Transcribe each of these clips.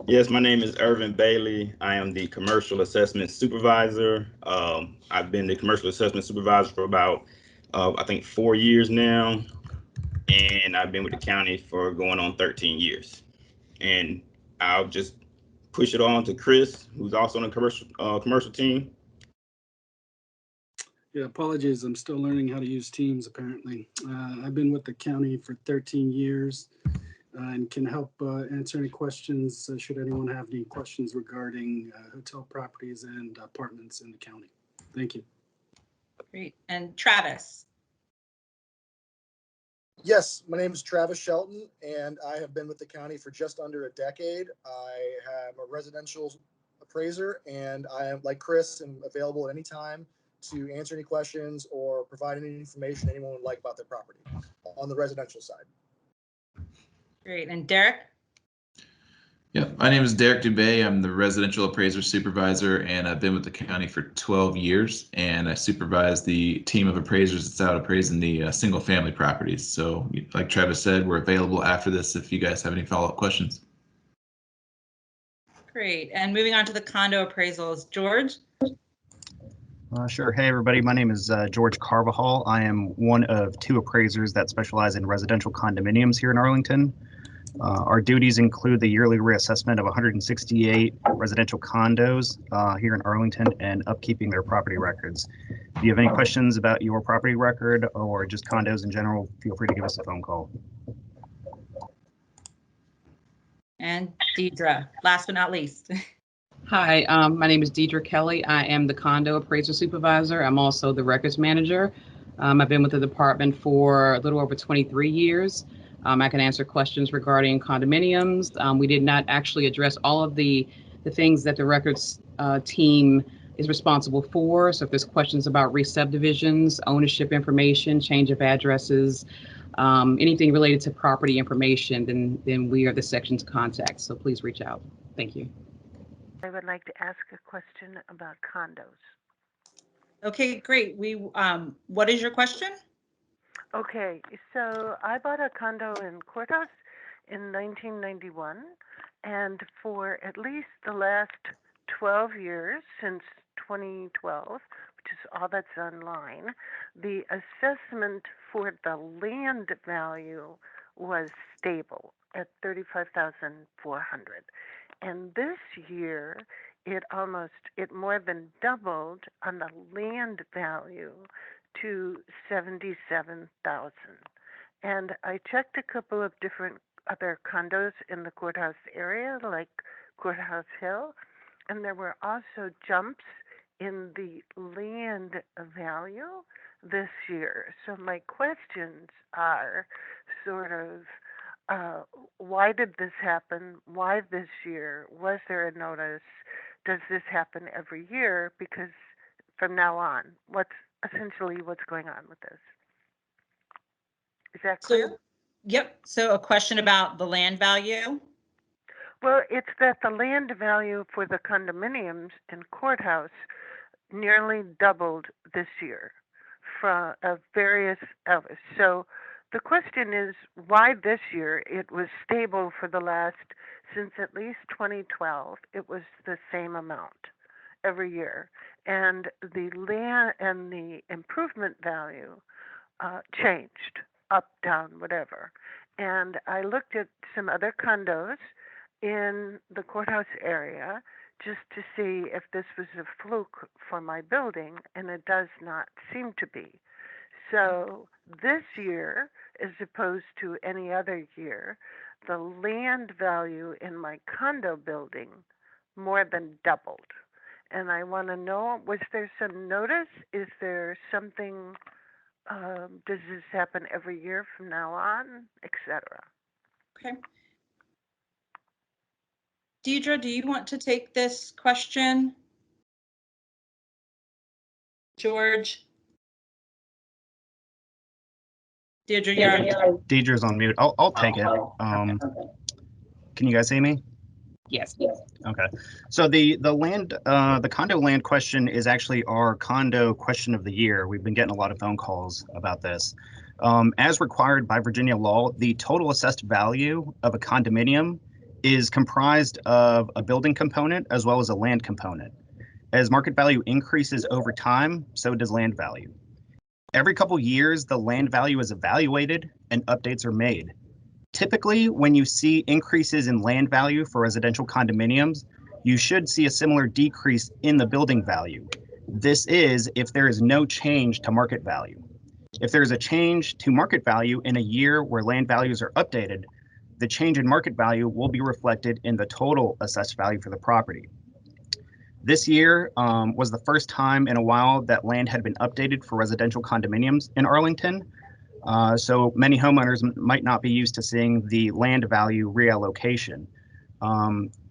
Yes, my name is Irvin Bailey. I am the Commercial Assessment Supervisor. I've been the Commercial Assessment Supervisor for about, I think, 4 years now, and I've been with the county for going on 13 years. And I'll just push it on to Chris, who's also on the commercial team. Yeah, apologies. I'm still learning how to use Teams, apparently. I've been with the county for 13 years and can help answer any questions should anyone have any questions regarding hotel properties and apartments in the county. Thank you. Great. And Travis. Yes, my name is Travis Shelton, and I have been with the county for just under a decade. I am a residential appraiser, and I am, like Chris, am available at any time to answer any questions or provide any information anyone would like about their property on the residential side. Great. And Derek? Yeah, my name is Derek Dubay. I'm the residential appraiser supervisor, and I've been with the county for 12 years, and I supervise the team of appraisers that's out appraising the single family properties. So like Travis said, we're available after this if you guys have any follow-up questions. Great. And moving on to the condo appraisals, George? Sure. Hey, everybody. My name is George Carvajal. I am one of 2 appraisers that specialize in residential condominiums here in Arlington. Our duties include the yearly reassessment of 168 residential condos here in Arlington and upkeeping their property records. If you have any questions about your property record or just condos in general, feel free to give us a phone call. And Deidre, last but not least. Hi, my name is Deidre Kelly. I am the condo appraiser supervisor. I'm also the records manager. I've been with the department for a little over 23 years. I can answer questions regarding condominiums. We did not actually address all of the things that the records team is responsible for. So if there's questions about re-subdivisions, ownership information, change of addresses, anything related to property information, then we are the section's contact. So please reach out. Thank you. I would like to ask a question about condos. Okay, great. What is your question? Okay, so I bought a condo in Courthouse in 1991, and for at least the last 12 years, since 2012, which is all that's online, the assessment for the land value was stable at $35,400. And this year, it more than doubled on the land value to $77,000. And I checked a couple of different other condos in the courthouse area, like Courthouse Hill, and there were also jumps in the land value this year. So my questions are sort of, why did this happen? Why this year? Was there a notice? Does this happen every year? Because from now on, what's going on with this? Is that clear? Yep. So a question about the land value? Well, it's that the land value for the condominiums in Courthouse nearly doubled this year from various others. So the question is, why this year? It was stable for the since at least 2012, it was the same amount every year. And the land and the improvement value changed, up, down, whatever. And I looked at some other condos in the courthouse area just to see if this was a fluke for my building, and it does not seem to be. So this year, as opposed to any other year, the land value in my condo building more than doubled. And I want to know, was there some notice? Is there something, does this happen every year from now on, etc.? Okay. Deidre, do you want to take this question? George? Deidre, you're Deidre's on mute. I'll take it. Can you guys see me? Yes. Okay. So the condo land question is actually our condo question of the year. We've been getting a lot of phone calls about this. As required by Virginia law, the total assessed value of a condominium is comprised of a building component as well as a land component. As market value increases over time, so does land value. Every couple years, the land value is evaluated and updates are made. Typically, when you see increases in land value for residential condominiums, you should see a similar decrease in the building value. This is if there is no change to market value. If there is a change to market value in a year where land values are updated, the change in market value will be reflected in the total assessed value for the property. This year was the first time in a while that land had been updated for residential condominiums in Arlington. So many homeowners might not be used to seeing the land value reallocation.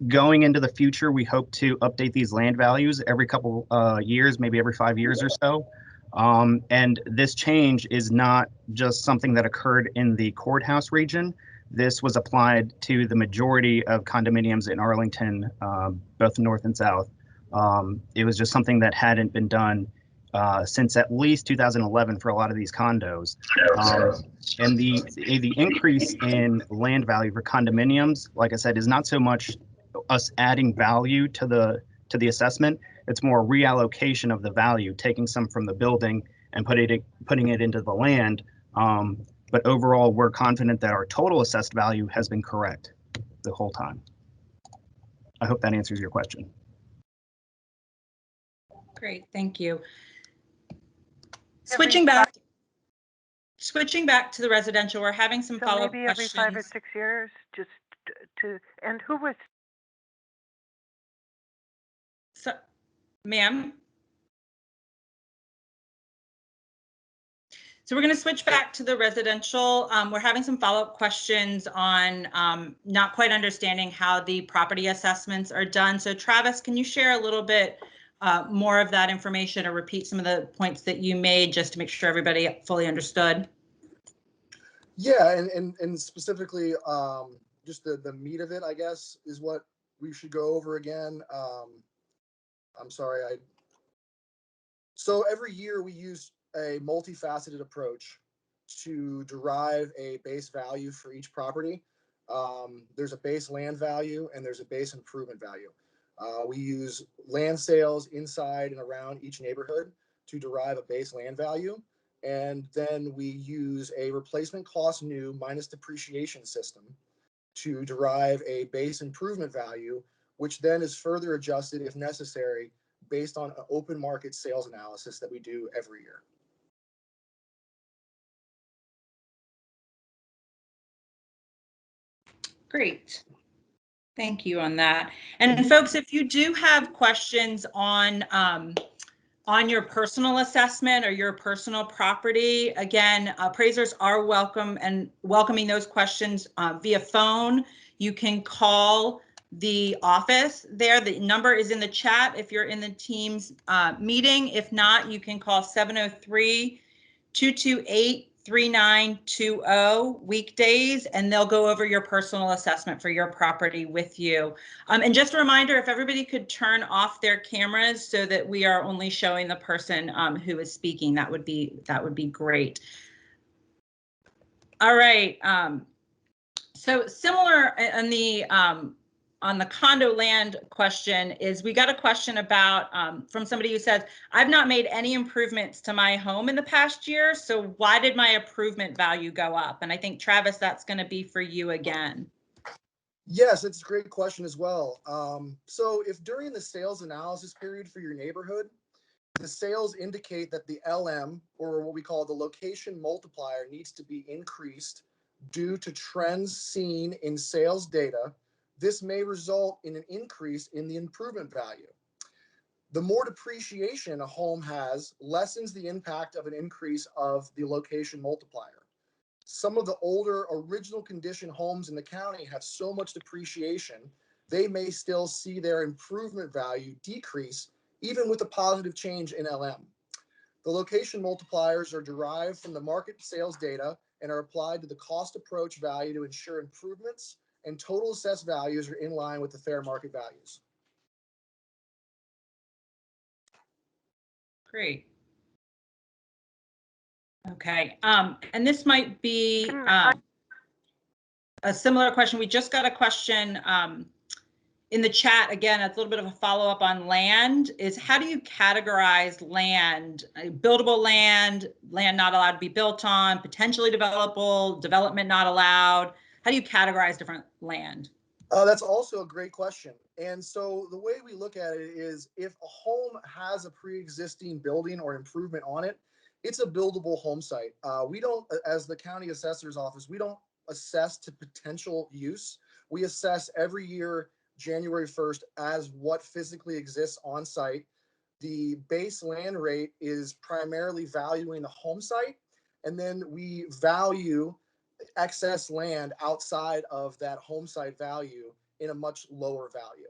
Going into the future, we hope to update these land values every couple years, maybe every 5 years or so. And this change is not just something that occurred in the courthouse region. This was applied to the majority of condominiums in Arlington, both north and south. It was just something that hadn't been done since at least 2011 for a lot of these condos. And the increase in land value for condominiums, like I said, is not so much us adding value to the assessment. It's more reallocation of the value, taking some from the building and putting it into the land. But overall, we're confident that our total assessed value has been correct the whole time. I hope that answers your question. Great, thank you. Switching back to the residential, we're having some follow-up maybe questions. every 5 or 6 years, just and who was? So, ma'am. So we're going to switch back to the residential. We're having some follow-up questions on not quite understanding how the property assessments are done. So Travis, can you share a little bit more of that information or repeat some of the points that you made just to make sure everybody fully understood? Yeah, and specifically, just the meat of it, I guess, is what we should go over again. I'm sorry, so every year we use a multifaceted approach to derive a base value for each property. There's a base land value and there's a base improvement value. We use land sales inside and around each neighborhood to derive a base land value. And then we use a replacement cost new minus depreciation system to derive a base improvement value, which then is further adjusted if necessary based on an open market sales analysis that we do every year. Great. Thank you on that. And folks, if you do have questions on your personal assessment or your personal property, again, appraisers are welcoming those questions via phone. You can call the office there. The number is in the chat if you're in the Teams meeting. If not, you can call 703-228-3920 weekdays, and they'll go over your personal assessment for your property with you. And just a reminder, if everybody could turn off their cameras so that we are only showing the person who is speaking, that would be great. All right. So similar on the condo land question is we got a question about from somebody who says, I've not made any improvements to my home in the past year, so why did my improvement value go up? And I think, Travis, that's going to be for you again. Yes, it's a great question as well. So if during the sales analysis period for your neighborhood, the sales indicate that the LM, or what we call the location multiplier, needs to be increased due to trends seen in sales data, this may result in an increase in the improvement value. The more depreciation a home has lessens the impact of an increase of the location multiplier. Some of the older original condition homes in the county have so much depreciation, they may still see their improvement value decrease even with a positive change in LM. The location multipliers are derived from the market sales data and are applied to the cost approach value to ensure improvements and total assessed values are in line with the fair market values. Great. Okay, and this might be, a similar question. We just got a question in the chat. Again, it's a little bit of a follow-up on land, is how do you categorize land? Buildable land, land not allowed to be built on, potentially developable, development not allowed. How do you categorize different land? That's also a great question. And so the way we look at it is if a home has a pre-existing building or improvement on it, it's a buildable home site. We don't, as the county assessor's office, we don't assess to potential use. We assess every year, January 1st, as what physically exists on site. The base land rate is primarily valuing the home site, and then we value excess land outside of that home site value in a much lower value.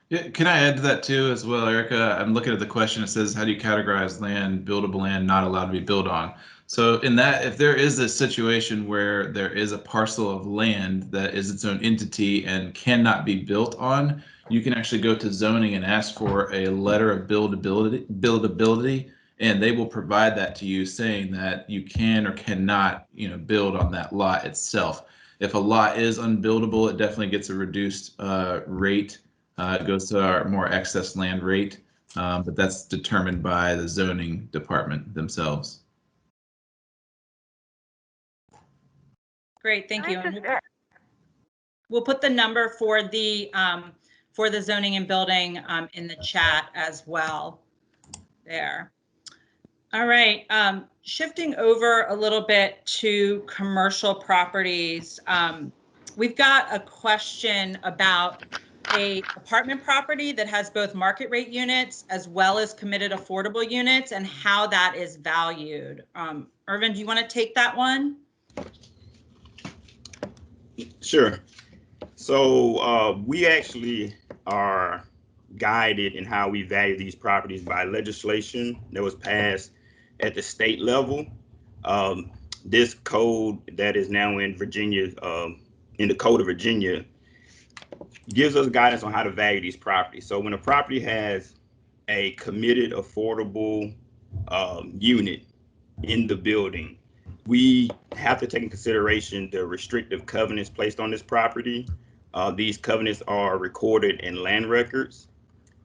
Yeah, can I add to that too as well, Erica? I'm looking at the question. It says, how do you categorize land, buildable land not allowed to be built on? So in that, if there is a situation where there is a parcel of land that is its own entity and cannot be built on, you can actually go to zoning and ask for a letter of buildability, and they will provide that to you saying that you can or cannot, build on that lot itself. If a lot is unbuildable, it definitely gets a reduced rate. It goes to our more excess land rate, but that's determined by the zoning department themselves. Great, thank you. We'll put the number for the zoning and building in the chat as well there. All right, shifting over a little bit to commercial properties. We've got a question about a apartment property that has both market rate units as well as committed affordable units and how that is valued. Irvin, do you want to take that one? Sure. So we actually are guided in how we value these properties by legislation that was passed at the state level. This code that is now in Virginia, in the Code of Virginia, gives us guidance on how to value these properties. So when a property has a committed affordable unit in the building, we have to take in consideration the restrictive covenants placed on this property. These covenants are recorded in land records,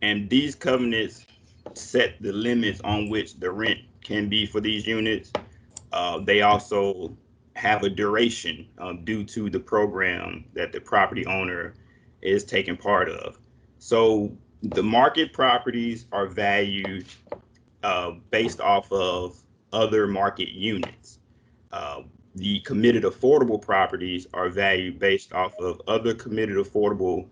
and these covenants set the limits on which the rent can be for these units. They also have a duration due to the program that the property owner is taking part of. So the market properties are valued based off of other market units. The committed affordable properties are valued based off of other committed affordable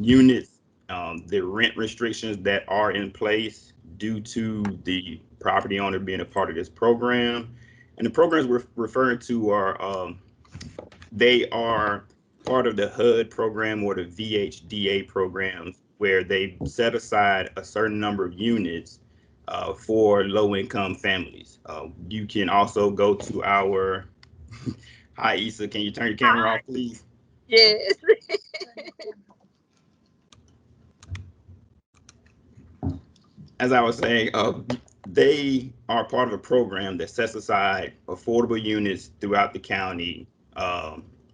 units, the rent restrictions that are in place due to the property owner being a part of this program. And the programs we're referring to are, they are part of the HUD program or the VHDA programs, where they set aside a certain number of units for low-income families. You can also go to our, hi Issa, can you turn your camera off, please? Yes. As I was saying, they are part of a program that sets aside affordable units throughout the county,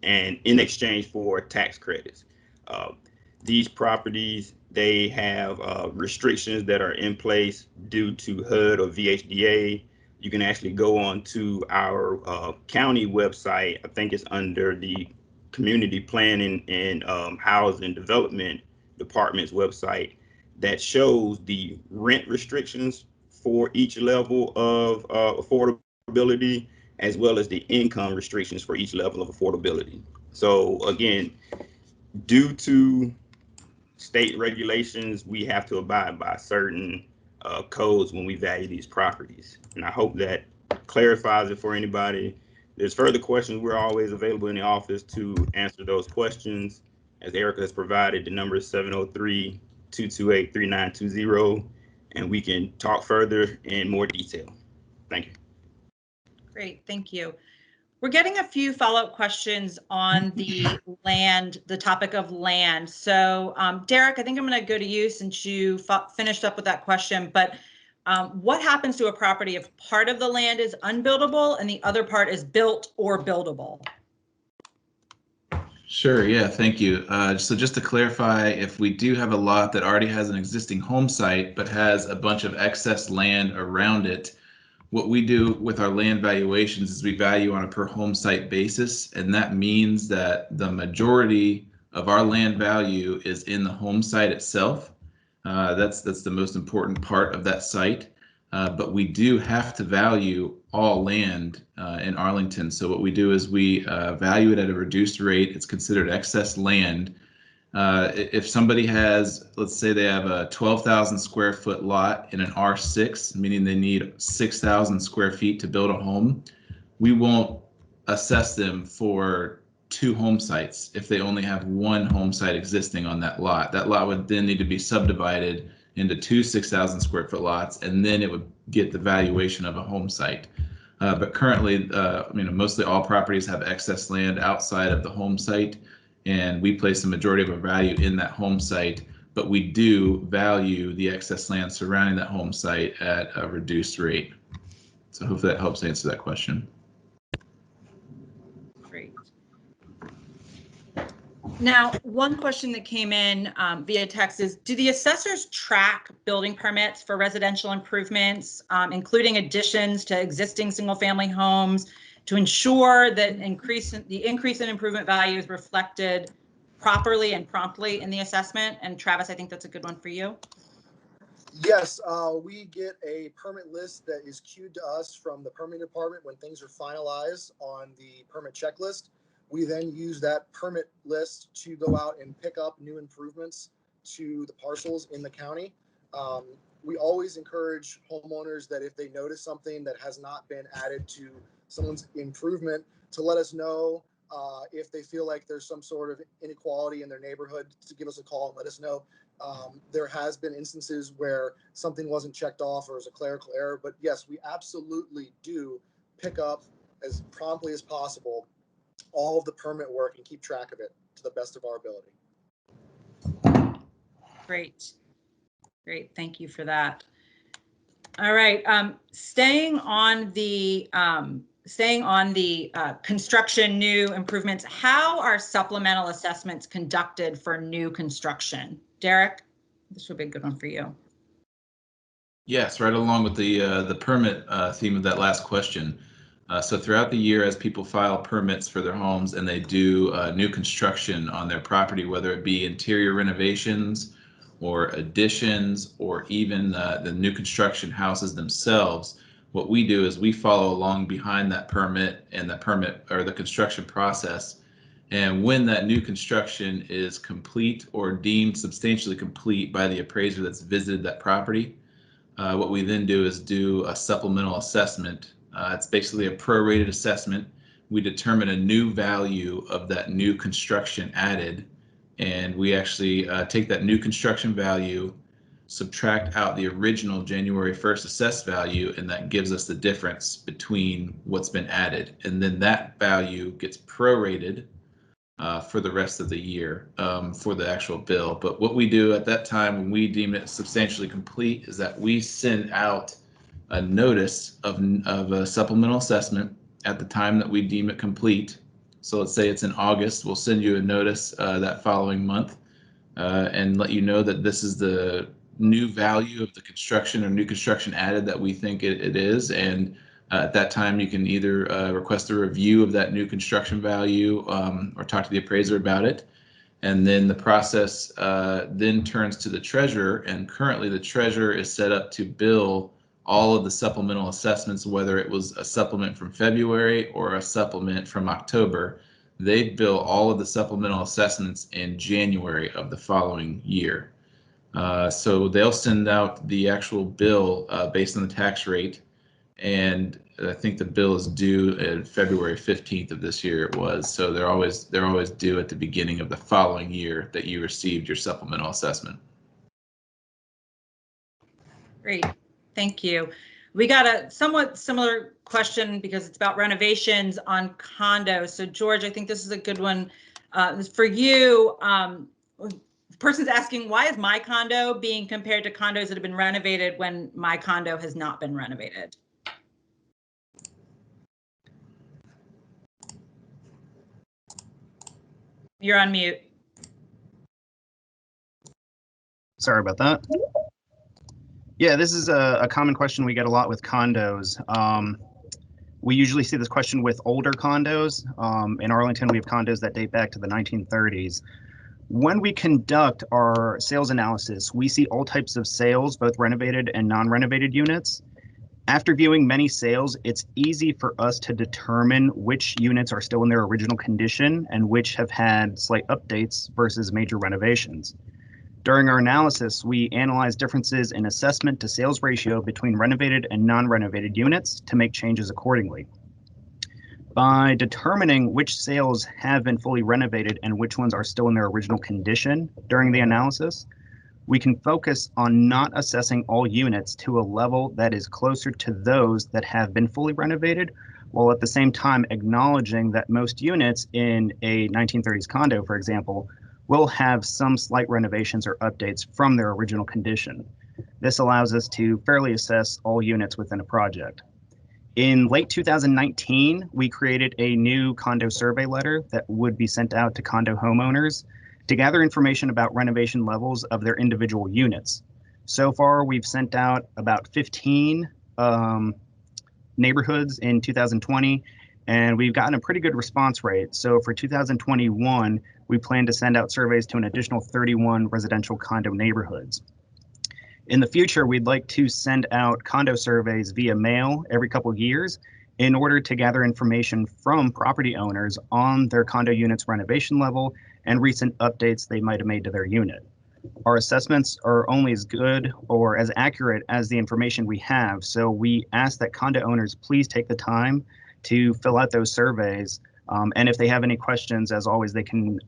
and in exchange for tax credits. These properties, they have restrictions that are in place due to HUD or VHDA. You can actually go on to our county website. I think it's under the Community Planning and Housing Development Department's website, that shows the rent restrictions for each level of affordability, as well as the income restrictions for each level of affordability. So again, due to state regulations, we have to abide by certain codes when we value these properties. And I hope that clarifies it for anybody. If there's further questions, we're always available in the office to answer those questions. As Erica has provided, the number is 703-228-3920, and we can talk further in more detail. Thank you. Great, thank you. We're getting a few follow-up questions on the land, the topic of land. So Derek, I think I'm going to go to you since you finished up with that question, but what happens to a property if part of the land is unbuildable and the other part is built or buildable? Sure, yeah, thank you. So just to clarify, if we do have a lot that already has an existing home site but has a bunch of excess land around it, what we do with our land valuations is we value on a per home site basis, and that means that the majority of our land value is in the home site itself. That's the most important part of that site. But we do have to value all land in Arlington. So what we do is we value it at a reduced rate. It's considered excess land. If somebody has, let's say they have a 12,000 square foot lot in an R6, meaning they need 6,000 square feet to build a home, we won't assess them for 2 home sites if they only have 1 home site existing on that lot. That lot would then need to be subdivided into 2 6,000 square foot lots, and then it would get the valuation of a home site. But currently, mostly all properties have excess land outside of the home site, and we place the majority of our value in that home site, but we do value the excess land surrounding that home site at a reduced rate. So hopefully that helps answer that question. Great. Now, one question that came in via text is, do the assessors track building permits for residential improvements, including additions to existing single-family homes, to ensure that the increase in improvement value is reflected properly and promptly in the assessment? And Travis, I think that's a good one for you. Yes, we get a permit list that is queued to us from the permitting department when things are finalized on the permit checklist. We then use that permit list to go out and pick up new improvements to the parcels in the county. We always encourage homeowners that if they notice something that has not been added to someone's improvement, to let us know. If they feel like there's some sort of inequality in their neighborhood, to give us a call and let us know. There has been instances where something wasn't checked off or was a clerical error, but yes, we absolutely do pick up as promptly as possible all of the permit work and keep track of it to the best of our ability. Great. Great. Thank you for that. All right. Staying on the construction new improvements, how are supplemental assessments conducted for new construction? Derek, this would be a good one for you. Yes, right along with the permit theme of that last question. So throughout the year, as people file permits for their homes and they do new construction on their property, whether it be interior renovations or additions or even the new construction houses themselves, what we do is we follow along behind that permit and the permit or the construction process. And when that new construction is complete or deemed substantially complete by the appraiser that's visited that property, what we then do is do a supplemental assessment. It's basically a prorated assessment. We determine a new value of that new construction added, and we actually take that new construction value, subtract out the original January 1st assessed value, and that gives us the difference between what's been added. And then that value gets prorated for the rest of the year for the actual bill. But what we do at that time when we deem it substantially complete is that we send out a notice of a supplemental assessment at the time that we deem it complete. So let's say it's in August, we'll send you a notice that following month and let you know that this is the new value of the construction or new construction added that we think it is. And at that time, you can either request a review of that new construction value or talk to the appraiser about it. And then the process then turns to the treasurer. And currently, the treasurer is set up to bill all of the supplemental assessments, whether it was a supplement from February or a supplement from October. They bill all of the supplemental assessments in January of the following year. So they'll send out the actual bill based on the tax rate. And I think the bill is due at February 15th of this year. It was. So they're always due at the beginning of the following year that you received your supplemental assessment. Great. Thank you. We got a somewhat similar question because it's about renovations on condos. So George, I think this is a good one for you. person's asking, why is my condo being compared to condos that have been renovated when my condo has not been renovated? You're on mute. Sorry about that. Yeah, this is a common question we get a lot with condos. We usually see this question with older condos. In Arlington, we have condos that date back to the 1930s. When we conduct our sales analysis, we see all types of sales, both renovated and non-renovated units. After viewing many sales, it's easy for us to determine which units are still in their original condition and which have had slight updates versus major renovations. During our analysis, we analyze differences in assessment to sales ratio between renovated and non-renovated units to make changes accordingly. By determining which sales have been fully renovated and which ones are still in their original condition during the analysis, we can focus on not assessing all units to a level that is closer to those that have been fully renovated, while at the same time acknowledging that most units in a 1930s condo, for example, will have some slight renovations or updates from their original condition. This allows us to fairly assess all units within a project. In late 2019, we created a new condo survey letter that would be sent out to condo homeowners to gather information about renovation levels of their individual units. So far, we've sent out about 15 neighborhoods in 2020, and we've gotten a pretty good response rate. So for 2021, we plan to send out surveys to an additional 31 residential condo neighborhoods. In the future, we'd like to send out condo surveys via mail every couple of years in order to gather information from property owners on their condo units renovation level and recent updates they might have made to their unit. Our assessments are only as good or as accurate as the information we have, so we ask that condo owners please take the time to fill out those surveys. And if they have any questions, as always, they can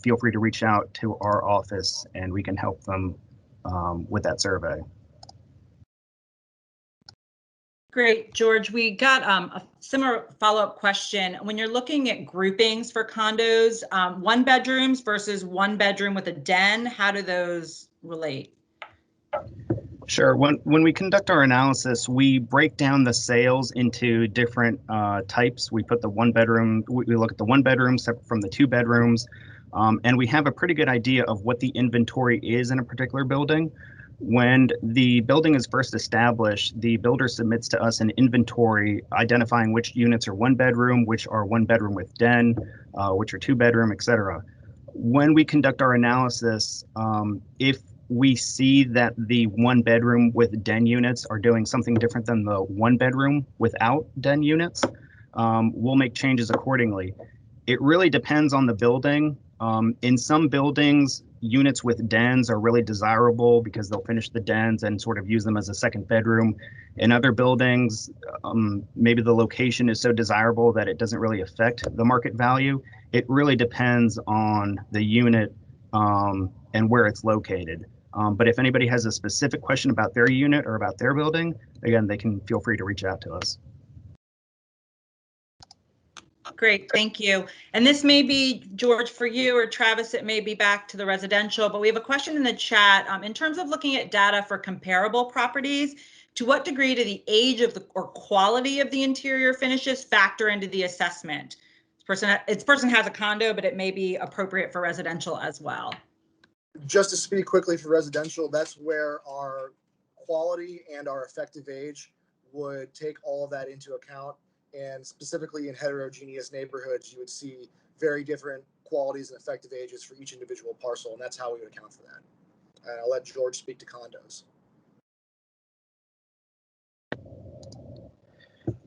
feel free to reach out to our office and we can help them with that survey. Great, George. We got a similar follow-up question. When you're looking at groupings for condos, one bedrooms versus one bedroom with a den, how do those relate? Sure. When we conduct our analysis, we break down the sales into different types. We put the one bedroom, we look at the one bedroom separate from the two bedrooms, and we have a pretty good idea of what the inventory is in a particular building. When the building is first established, the builder submits to us an inventory identifying which units are one bedroom, which are one bedroom with den, which are two bedroom, etc. When we conduct our analysis, if we see that the one bedroom with den units are doing something different than the one bedroom without den units, we'll make changes accordingly. It really depends on the building. In some buildings, units with dens are really desirable because they'll finish the dens and sort of use them as a second bedroom. In other buildings, maybe the location is so desirable that it doesn't really affect the market value. It really depends on the unit and where it's located. But if anybody has a specific question about their unit or about their building, again, they can feel free to reach out to us. Great, thank you. And this may be, George, for you, or Travis, it may be back to the residential, but we have a question in the chat. In terms of looking at data for comparable properties, to what degree do the age of the or quality of the interior finishes factor into the assessment? This person has a condo, but it may be appropriate for residential as well. Just to speak quickly for residential, that's where our quality and our effective age would take all of that into account. And specifically in heterogeneous neighborhoods, you would see very different qualities and effective ages for each individual parcel, and that's how we would account for that. And I'll let George speak to condos.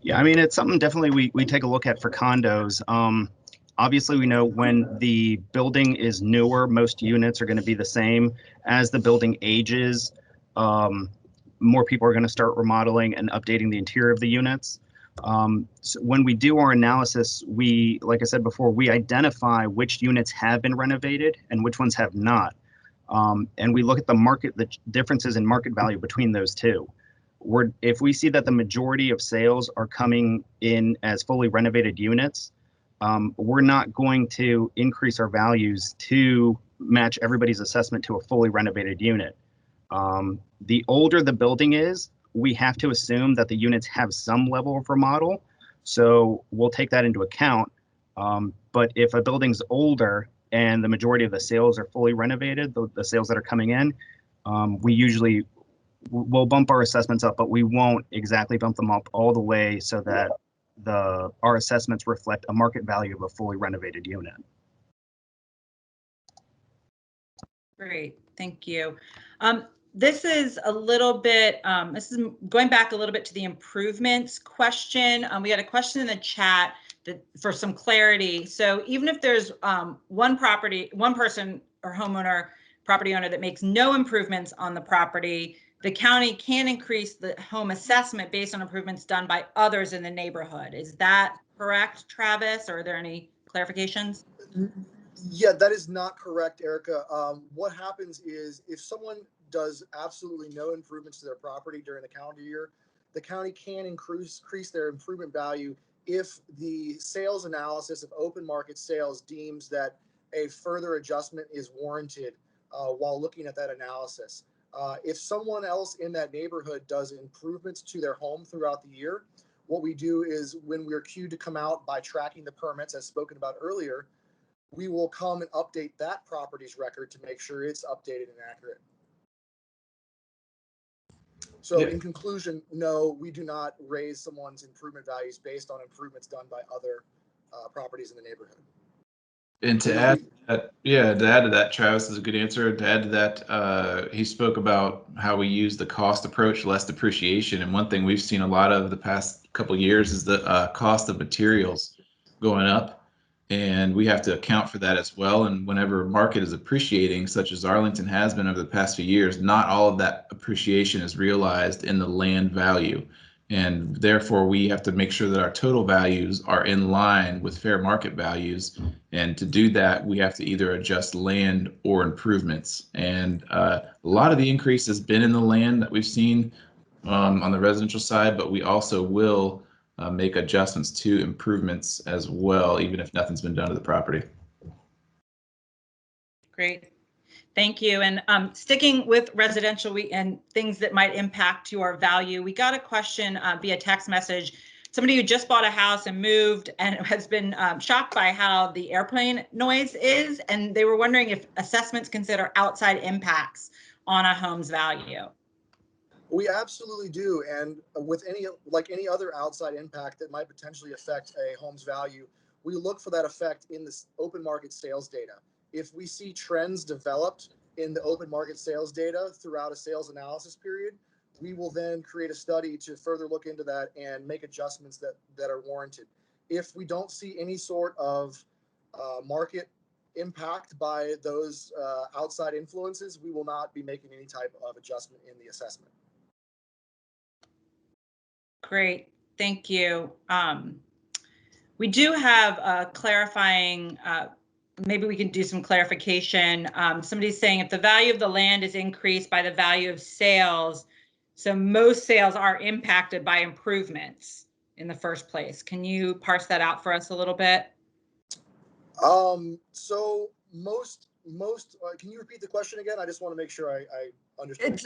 Yeah, I mean, it's something definitely we take a look at for condos. Obviously, we know when the building is newer, most units are going to be the same. As the building ages, more people are going to start remodeling and updating the interior of the units. So when we do our analysis, like I said before, we identify which units have been renovated and which ones have not. And we look at the differences in market value between those two. If we see that the majority of sales are coming in as fully renovated units, we're not going to increase our values to match everybody's assessment to a fully renovated unit. The older the building is, we have to assume that the units have some level of remodel. So we'll take that into account. But if a building's older and the majority of the sales are fully renovated, the sales that are coming in, we'll bump our assessments up, but we won't exactly bump them up all the way so that our assessments reflect a market value of a fully renovated unit. Great, thank you. This is a little bit, this is going back a little bit to the improvements question. We had a question in the chat for some clarity. So even if there's one person or homeowner, property owner that makes no improvements on the property, the county can increase the home assessment based on improvements done by others in the neighborhood. Is that correct, Travis? Or are there any clarifications? Yeah, that is not correct, Erica. What happens is if someone does absolutely no improvements to their property during the calendar year, the county can increase their improvement value if the sales analysis of open market sales deems that a further adjustment is warranted while looking at that analysis. If someone else in that neighborhood does improvements to their home throughout the year, what we do is when we're queued to come out by tracking the permits as spoken about earlier, we will come and update that property's record to make sure it's updated and accurate. So in conclusion, no, we do not raise someone's improvement values based on improvements done by other properties in the neighborhood. And to add to that, Travis is a good answer. To add to that, he spoke about how we use the cost approach, less depreciation. And one thing we've seen a lot of the past couple of years is the cost of materials going up. And we have to account for that as well. And whenever market is appreciating, such as Arlington has been over the past few years, not all of that appreciation is realized in the land value. And therefore, we have to make sure that our total values are in line with fair market values. And to do that, we have to either adjust land or improvements. And a lot of the increase has been in the land that we've seen on the residential side, but we also will make adjustments to improvements as well, even if nothing's been done to the property. Great. Thank you. And sticking with residential and things that might impact your value, we got a question via text message. Somebody who just bought a house and moved and has been shocked by how the airplane noise is, and they were wondering if assessments consider outside impacts on a home's value. We absolutely do, and with any other outside impact that might potentially affect a home's value, we look for that effect in this open market sales data. If we see trends developed in the open market sales data throughout a sales analysis period, we will then create a study to further look into that and make adjustments that are warranted. If we don't see any sort of market impact by those outside influences, we will not be making any type of adjustment in the assessment. Great, thank you. We do have a clarifying, maybe we can do some clarification. Somebody's saying if the value of the land is increased by the value of sales, so most sales are impacted by improvements in the first place. Can you parse that out for us a little bit? So most, can you repeat the question again? I just want to make sure I understand.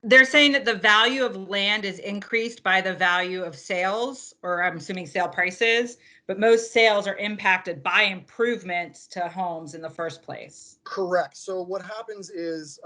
They're saying that the value of land is increased by the value of sales, or I'm assuming sale prices, but most sales are impacted by improvements to homes in the first place. Correct. So what happens is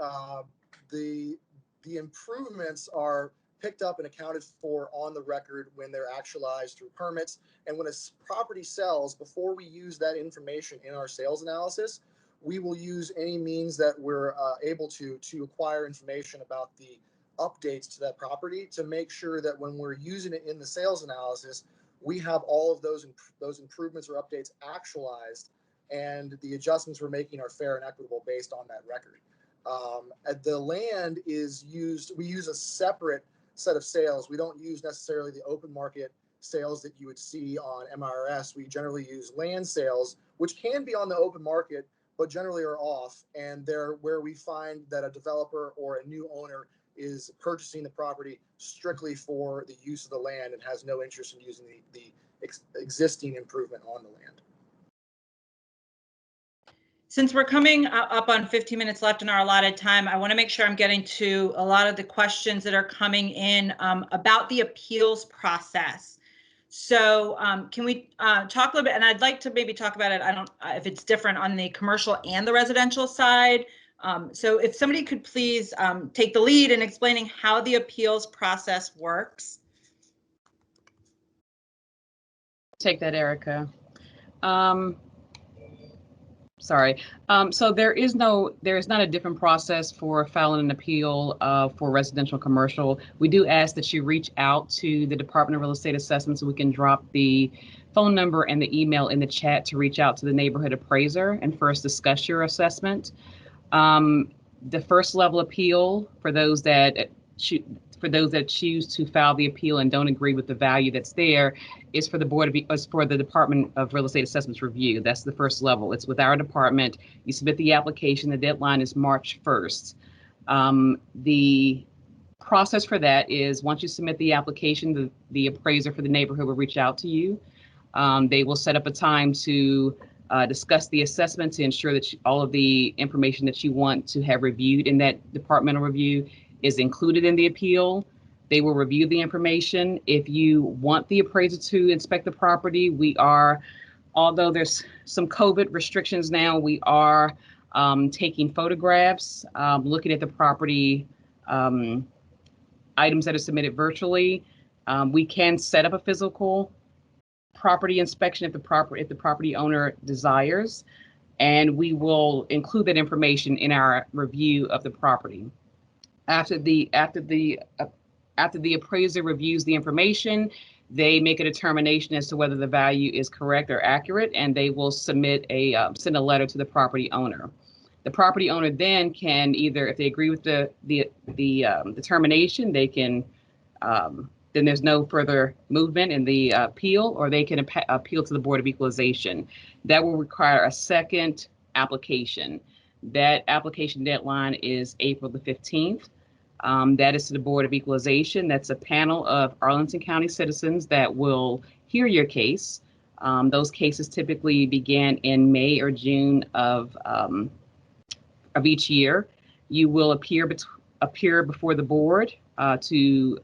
the improvements are picked up and accounted for on the record when they're actualized through permits. And when a property sells, before we use that information in our sales analysis, we will use any means that we're able to acquire information about the updates to that property to make sure that when we're using it in the sales analysis, we have all of those improvements or updates actualized, and the adjustments we're making are fair and equitable based on that record. The land is used, we use a separate set of sales. We don't use necessarily the open market sales that you would see on MRS. We generally use land sales, which can be on the open market, but generally are off, and they're where we find that a developer or a new owner is purchasing the property strictly for the use of the land and has no interest in using the existing improvement on the land. Since we're coming up on 15 minutes left in our allotted time, I want to make sure I'm getting to a lot of the questions that are coming in about the appeals process. So can we talk a little bit, and I'd like to maybe talk about it, I don't, if it's different on the commercial and the residential side. So if somebody could please take the lead in explaining how the appeals process works. Take that, Erica. Sorry. So there is not a different process for filing an appeal for residential commercial. We do ask that you reach out to the Department of Real Estate Assessment so we can drop the phone number and the email in the chat to reach out to the neighborhood appraiser and first discuss your assessment. The first level appeal for those that choose to file the appeal and don't agree with the value that's there is for the Department of Real Estate Assessments review. That's the first level. It's with our department. You submit the application. The deadline is March 1st. The process for that is once you submit the application, the appraiser for the neighborhood will reach out to you. They will set up a time to discuss the assessment to ensure that all of the information that you want to have reviewed in that departmental review is included in the appeal. They will review the information. If you want the appraiser to inspect the property, although there's some COVID restrictions now, we are taking photographs, looking at the property items that are submitted virtually. We can set up a physical property inspection if the property owner desires, and we will include that information in our review of the property. After the appraiser reviews the information, they make a determination as to whether the value is correct or accurate, and they will send a letter to the property owner. The property owner then can either, if they agree with the determination, they can then there's no further movement in the appeal, or they can appeal to the Board of Equalization. That will require a second application. That application deadline is April the 15th. That is to the Board of Equalization. That's a panel of Arlington County citizens that will hear your case. Those cases typically begin in May or June of each year. You will appear before the board to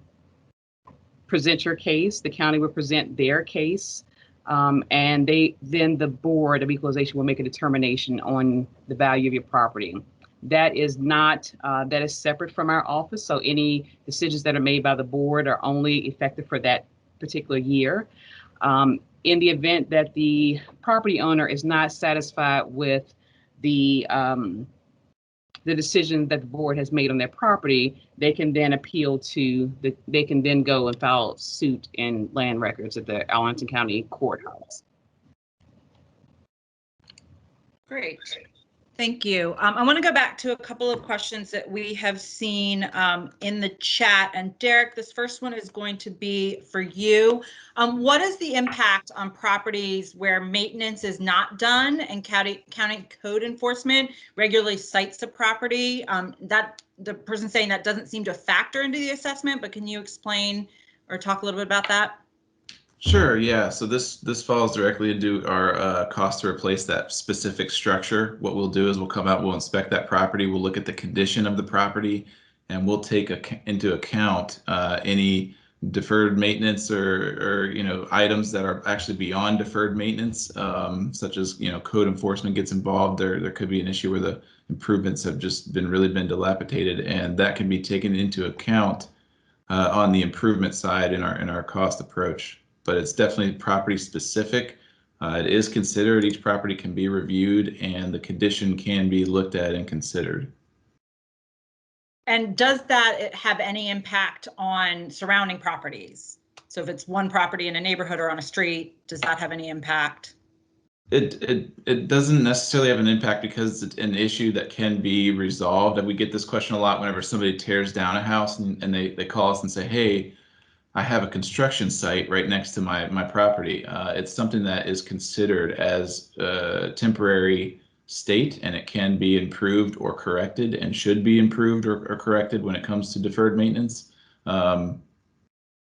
present your case. The county will present their case, and then the Board of Equalization will make a determination on the value of your property. That is separate from our office. So any decisions that are made by the board are only effective for that particular year. In the event that the property owner is not satisfied with the decision that the board has made on their property, they can then they can then go and file suit in land records at the Arlington County Courthouse. Great. Thank you. I want to go back to a couple of questions that we have seen in the chat. And Derek, this first one is going to be for you. What is the impact on properties where maintenance is not done and county code enforcement regularly cites the property? That the person saying that doesn't seem to factor into the assessment, but can you explain or talk a little bit about that? Sure, yeah. So this falls directly into our cost to replace that specific structure. What we'll do is we'll come out, we'll inspect that property, we'll look at the condition of the property, and we'll take into account any deferred maintenance or items that are actually beyond deferred maintenance, such as code enforcement gets involved. There could be an issue where the improvements have just been dilapidated, and that can be taken into account on the improvement side in our cost approach. But it's definitely property specific. It is considered, each property can be reviewed, and the condition can be looked at and considered. And does that have any impact on surrounding properties? So if it's one property in a neighborhood or on a street, does that have any impact? It doesn't necessarily have an impact because it's an issue that can be resolved. And we get this question a lot whenever somebody tears down a house and they call us and say, hey, I have a construction site right next to my property. It's something that is considered as a temporary state, and it can be improved or corrected and should be improved or corrected when it comes to deferred maintenance.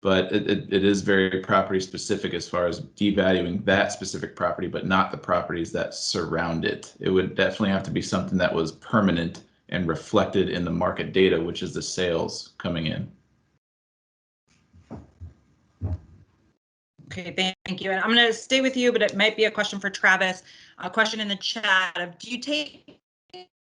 but it is very property specific as far as devaluing that specific property, but not the properties that surround it. It would definitely have to be something that was permanent and reflected in the market data, which is the sales coming in. Okay, thank you. And I'm going to stay with you, but it might be a question for Travis. A question in the chat of, do you take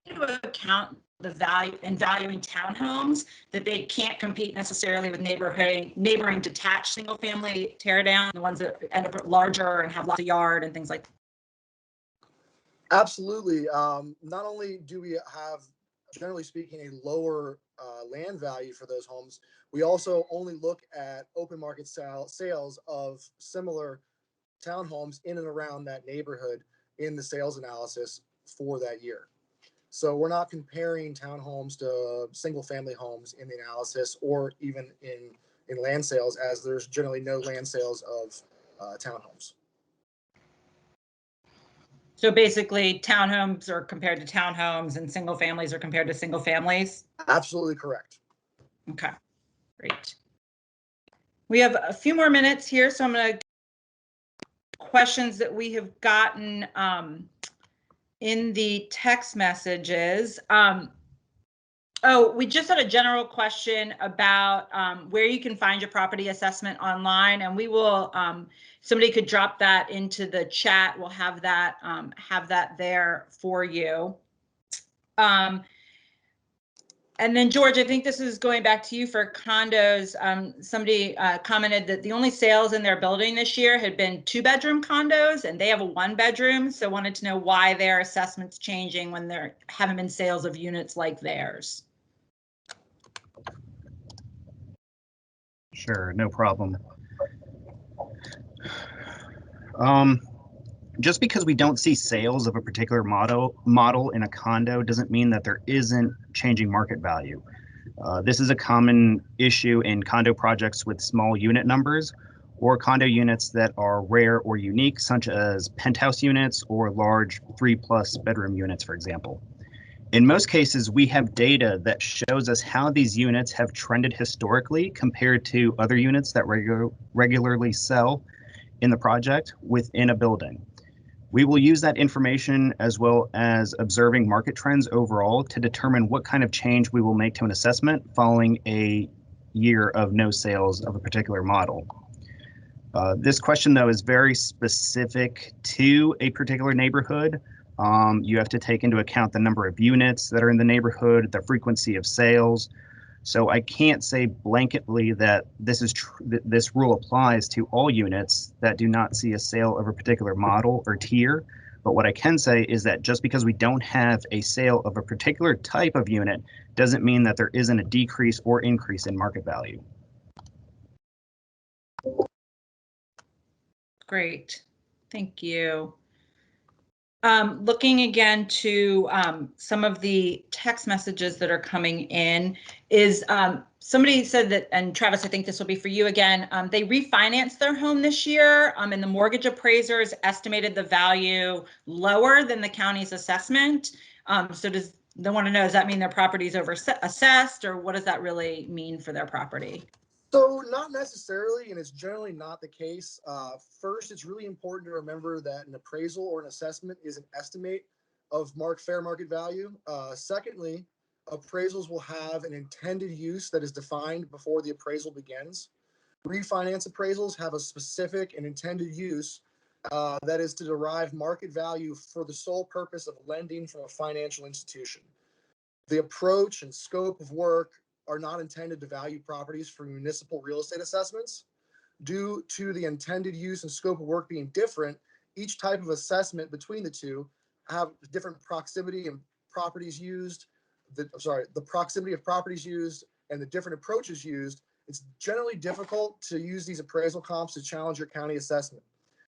into account the value in valuing townhomes that they can't compete necessarily with neighboring detached single family tear down, the ones that end up larger and have lots of yard and things like that? Absolutely. Not only do we have, generally speaking, a lower land value for those homes, we also only look at open market sales of similar townhomes in and around that neighborhood in the sales analysis for that year. So we're not comparing townhomes to single family homes in the analysis, or even in land sales, as there's generally no land sales of townhomes. So basically townhomes are compared to townhomes and single families are compared to single families? Absolutely correct. Okay, great. We have a few more minutes here, so I'm going to questions that we have gotten in the text messages. Oh, we just had a general question about where you can find your property assessment online, and we will, somebody could drop that into the chat. We'll have that there for you. And then George, I think this is going back to you for condos. Somebody commented that the only sales in their building this year had been 2-bedroom condos, and they have a 1-bedroom. So wanted to know why their assessment's changing when there haven't been sales of units like theirs. Sure, no problem. Just because we don't see sales of a particular model in a condo doesn't mean that there isn't changing market value. This is a common issue in condo projects with small unit numbers, or condo units that are rare or unique, such as penthouse units or large 3+ bedroom units, for example. In most cases, we have data that shows us how these units have trended historically compared to other units that regularly sell in the project within a building. We will use that information as well as observing market trends overall to determine what kind of change we will make to an assessment following a year of no sales of a particular model. This question, though, is very specific to a particular neighborhood. You have to take into account the number of units that are in the neighborhood, the frequency of sales. So I can't say blanketly that this rule applies to all units that do not see a sale of a particular model or tier. But what I can say is that just because we don't have a sale of a particular type of unit doesn't mean that there isn't a decrease or increase in market value. Great, thank you. Looking again to some of the text messages that are coming in, is somebody said that, and Travis, I think this will be for you again, they refinanced their home this year, and the mortgage appraisers estimated the value lower than the county's assessment. So they want to know, does that mean their property is over assessed, or what does that really mean for their property? So not necessarily, and it's generally not the case. First, it's really important to remember that an appraisal or an assessment is an estimate of fair market value. Secondly, appraisals will have an intended use that is defined before the appraisal begins. Refinance appraisals have a specific and intended use that is to derive market value for the sole purpose of lending from a financial institution. The approach and scope of work are not intended to value properties for municipal real estate assessments. Due to the intended use and scope of work being different, each type of assessment between the two have different proximity and properties used. The proximity of properties used and the different approaches used. It's generally difficult to use these appraisal comps to challenge your county assessment.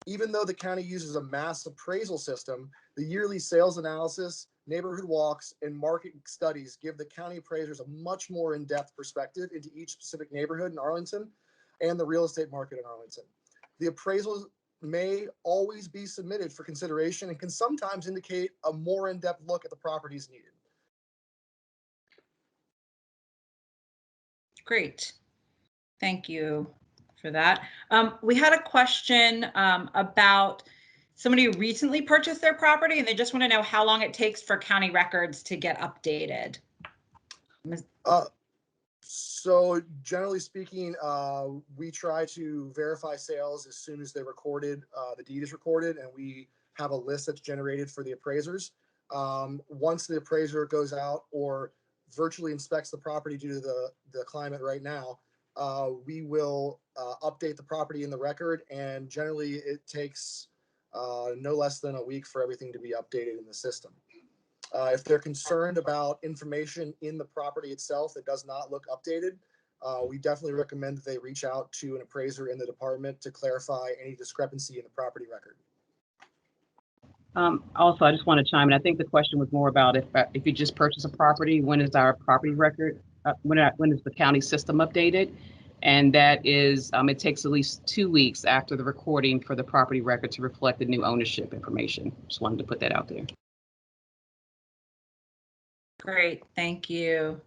Even though the county uses a mass appraisal system, the yearly sales analysis, neighborhood walks, and market studies give the county appraisers a much more in-depth perspective into each specific neighborhood in Arlington and the real estate market in Arlington. The appraisals may always be submitted for consideration and can sometimes indicate a more in-depth look at the properties needed. Great. Thank you for that. We had a question about somebody who recently purchased their property and they just want to know how long it takes for county records to get updated. So generally speaking, we try to verify sales as soon as they're recorded, the deed is recorded, and we have a list that's generated for the appraisers. Once the appraiser goes out or virtually inspects the property due to the climate right now, we will update the property in the record, and generally it takes no less than a week for everything to be updated in the system. If they're concerned about information in the property itself that does not look updated, we definitely recommend that they reach out to an appraiser in the department to clarify any discrepancy in the property record. Also, I just want to chime in. I think the question was more about if you just purchase a property, when is our property record, when is the county system updated? And that is, it takes at least 2 weeks after the recording for the property record to reflect the new ownership information. Just wanted to put that out there. Great, thank you,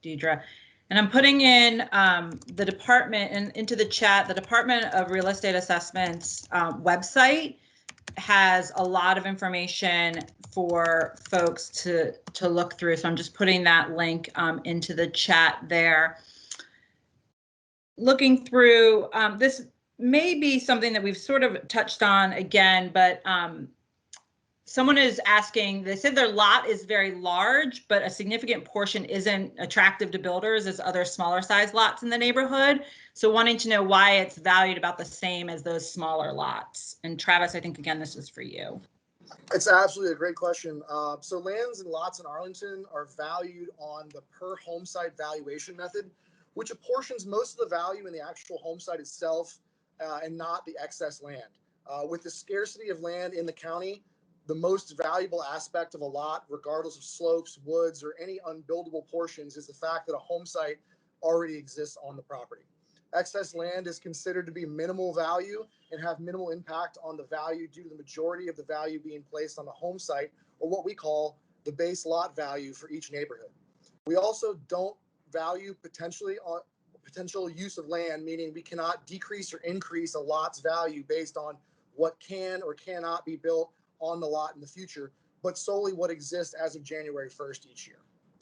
Deidre. And I'm putting in the department and into the chat, the Department of Real Estate Assessments website has a lot of information for folks to look through. So I'm just putting that link into the chat there. Looking through, this may be something that we've sort of touched on again, but someone is asking, they said their lot is very large, but a significant portion isn't attractive to builders as other smaller size lots in the neighborhood. So wanting to know why it's valued about the same as those smaller lots. And Travis, I think, again, this is for you. It's absolutely a great question. So lands and lots in Arlington are valued on the per home site valuation method, which apportions most of the value in the actual home site itself and not the excess land. With the scarcity of land in the county, the most valuable aspect of a lot, regardless of slopes, woods, or any unbuildable portions, is the fact that a home site already exists on the property. Excess land is considered to be minimal value and have minimal impact on the value due to the majority of the value being placed on the home site, or what we call the base lot value for each neighborhood. We also don't value potential use of land, meaning we cannot decrease or increase a lot's value based on what can or cannot be built on the lot in the future, but solely what exists as of January 1st each year.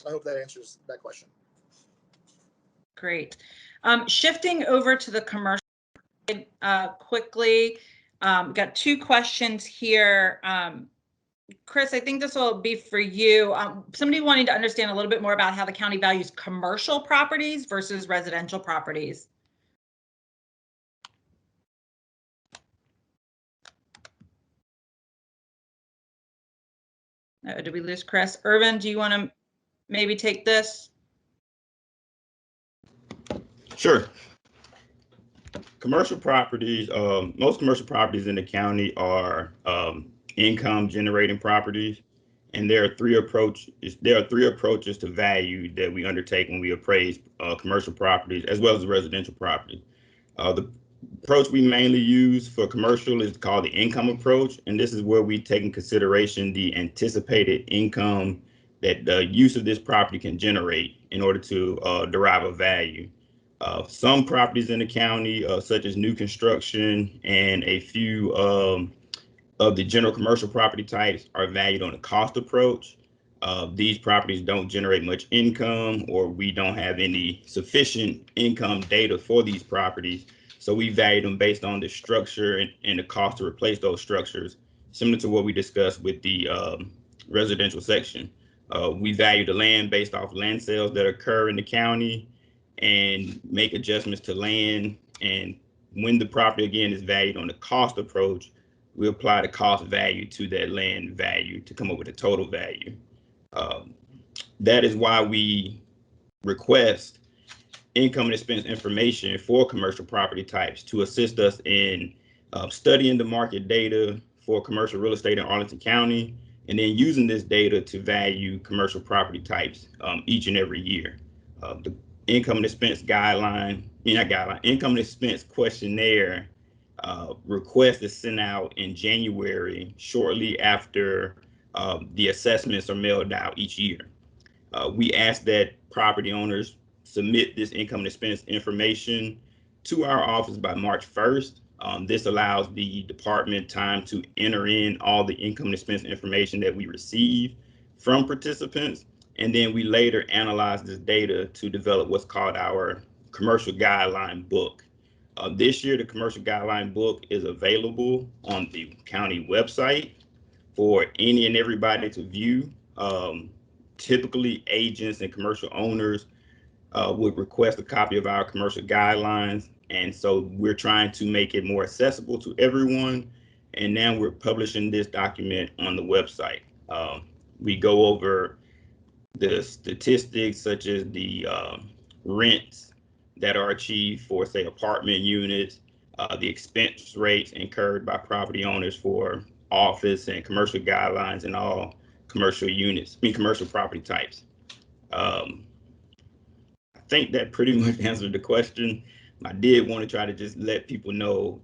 I hope that answers that question. Great. Shifting over to the commercial quickly, got 2 questions here. Chris, I think this will be for you. Somebody wanting to understand a little bit more about how the county values commercial properties versus residential properties. Did we lose Chris? Irvin, do you want to maybe take this? Sure. Commercial properties, most commercial properties in the county are income generating properties, and there are three approaches to value that we undertake when we appraise commercial properties as well as residential property. The approach we mainly use for commercial is called the income approach, and this is where we take in consideration the anticipated income that the use of this property can generate in order to derive a value. Some properties in the county, such as new construction and a few of the general commercial property types, are valued on a cost approach. These properties don't generate much income, or we don't have any sufficient income data for these properties. So we value them based on the structure and the cost to replace those structures, similar to what we discussed with the residential section. We value the land based off land sales that occur in the county and make adjustments to land. And when the property, again, is valued on the cost approach, we apply the cost value to that land value to come up with a total value. That is why we request income and expense information for commercial property types to assist us in studying the market data for commercial real estate in Arlington County, and then using this data to value commercial property types each and every year. The income and expense income and expense questionnaire request is sent out in January, shortly after the assessments are mailed out each year. We ask that property owners submit this income and expense information to our office by March 1st. This allows the department time to enter in all the income and expense information that we receive from participants. And then we later analyze this data to develop what's called our commercial guideline book. This year, the commercial guideline book is available on the county website for any and everybody to view. Typically, agents and commercial owners would request a copy of our commercial guidelines. And so we're trying to make it more accessible to everyone. And now we're publishing this document on the website. We go over the statistics such as the rents that are achieved for, say, apartment units, the expense rates incurred by property owners for office and commercial guidelines and all commercial units, commercial property types. I think that pretty much answered the question. I did want to try to just let people know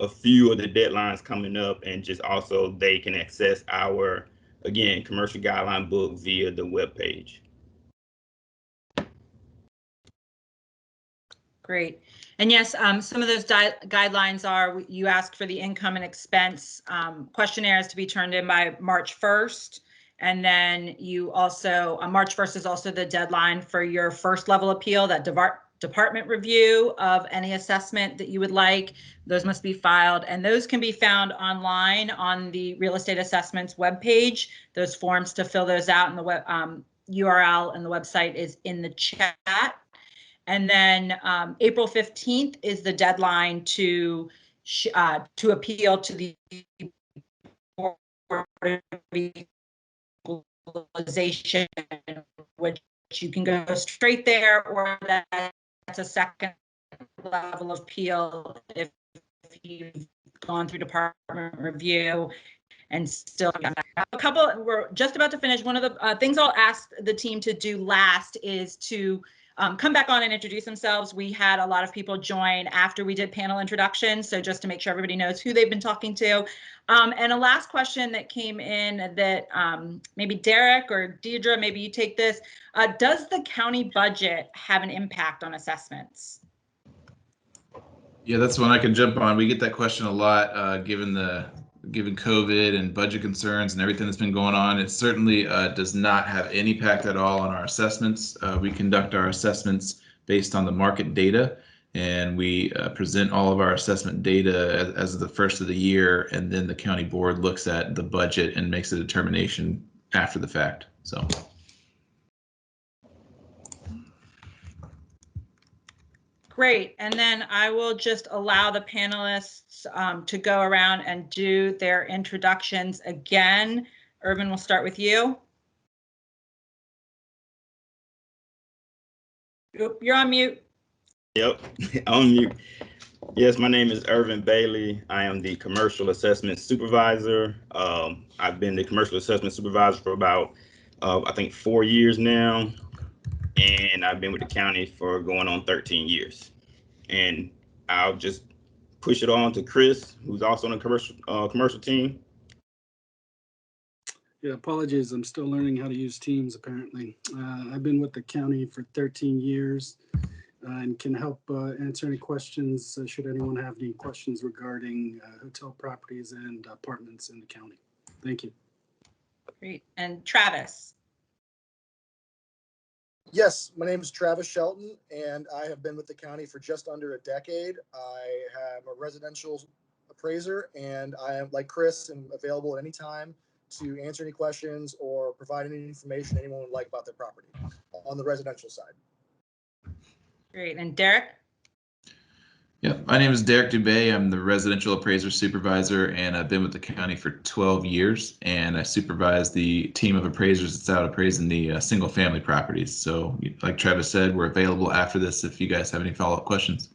a few of the deadlines coming up, and just also they can access our, again, commercial guideline book via the webpage. Great. And yes, some of those guidelines are, you asked for the income and expense questionnaires to be turned in by March 1st. And then you also, March 1st is also the deadline for your first level appeal, that department review of any assessment that you would like. Those must be filed, and those can be found online on the real estate assessments webpage. Those forms to fill those out, and the web URL and the website is in the chat. And then April 15th is the deadline to appeal to the Board of Equalization, which you can go straight there, or that's a second level of appeal if you've gone through department review and still a couple. We're just about to finish. One of the things I'll ask the team to do last is to come back on and introduce themselves. We had a lot of people join after we did panel introductions, so just to make sure everybody knows who they've been talking to. And a last question that came in that maybe Derek or Deidre, maybe you take this. Does the county budget have an impact on assessments? Yeah, that's one I can jump on. We get that question a lot, given COVID and budget concerns and everything that's been going on. It certainly does not have any impact at all on our assessments. We conduct our assessments based on the market data, and we present all of our assessment data as of the first of the year, and then the county board looks at the budget and makes a determination after the fact. So. Great, and then I will just allow the panelists to go around and do their introductions again. Irvin, we'll start with you. Oop, you're on mute. Yep, on mute. Yes, my name is Irvin Bailey. I am the Commercial Assessment Supervisor. I've been the Commercial Assessment Supervisor for about, I think, 4 years now. And I've been with the county for going on 13 years. And I'll just push it on to Chris, who's also on the commercial team. Yeah, apologies. I'm still learning how to use Teams, apparently. I've been with the county for 13 years and can help answer any questions should anyone have any questions regarding hotel properties and apartments in the county. Thank you. Great. And Travis. Yes, my name is Travis Shelton, and I have been with the county for just under a decade. I am a residential appraiser, and I am, like Chris, am available at any time to answer any questions or provide any information anyone would like about their property on the residential side. Great. And Derek? Yeah, my name is Derek Dubay. I'm the residential appraiser supervisor, and I've been with the county for 12 years, and I supervise the team of appraisers that's out appraising the single family properties. So like Travis said, we're available after this if you guys have any follow-up questions.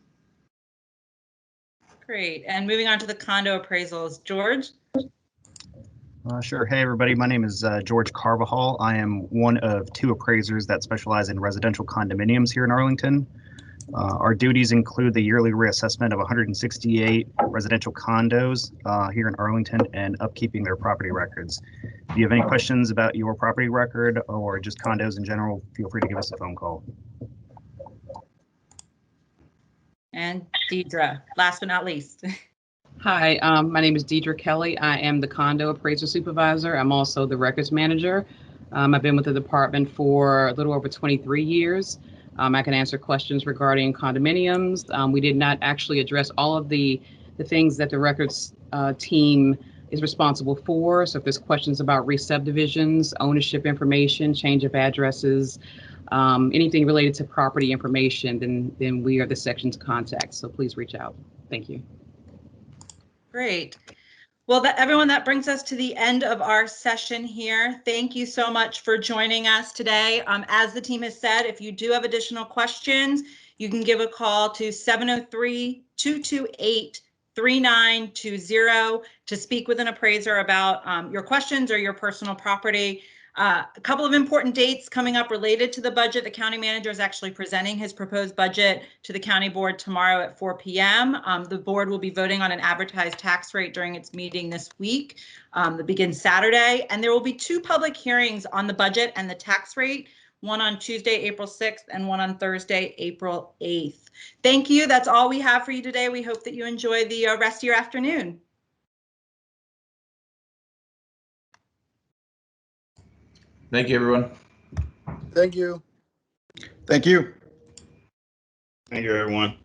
Great. And moving on to the condo appraisals, George? Sure. Hey, everybody. My name is George Carvajal. I am one of 2 appraisers that specialize in residential condominiums here in Arlington. Our duties include the yearly reassessment of 168 residential condos here in Arlington and upkeeping their property records. If you have any questions about your property record or just condos in general, feel free to give us a phone call. And Deidre, last but not least. Hi, my name is Deidre Kelly. I am the Condo Appraisal Supervisor. I'm also the Records Manager. I've been with the department for a little over 23 years. I can answer questions regarding condominiums. We did not actually address all of the things that the records team is responsible for. So if there's questions about re-subdivisions, ownership information, change of addresses, anything related to property information, then we are the section to contact. So please reach out. Thank you. Great. Well, everyone, that brings us to the end of our session here. Thank you so much for joining us today. As the team has said, if you do have additional questions, you can give a call to 703-228-3920 to speak with an appraiser about your questions or your personal property. A couple of important dates coming up related to the budget. The county manager is actually presenting his proposed budget to the county board tomorrow at 4 p.m. The board will be voting on an advertised tax rate during its meeting this week that begins Saturday. And there will be 2 public hearings on the budget and the tax rate, one on Tuesday, April 6th, and one on Thursday, April 8th. Thank you. That's all we have for you today. We hope that you enjoy the rest of your afternoon. Thank you, everyone. Thank you. Thank you. Thank you, everyone.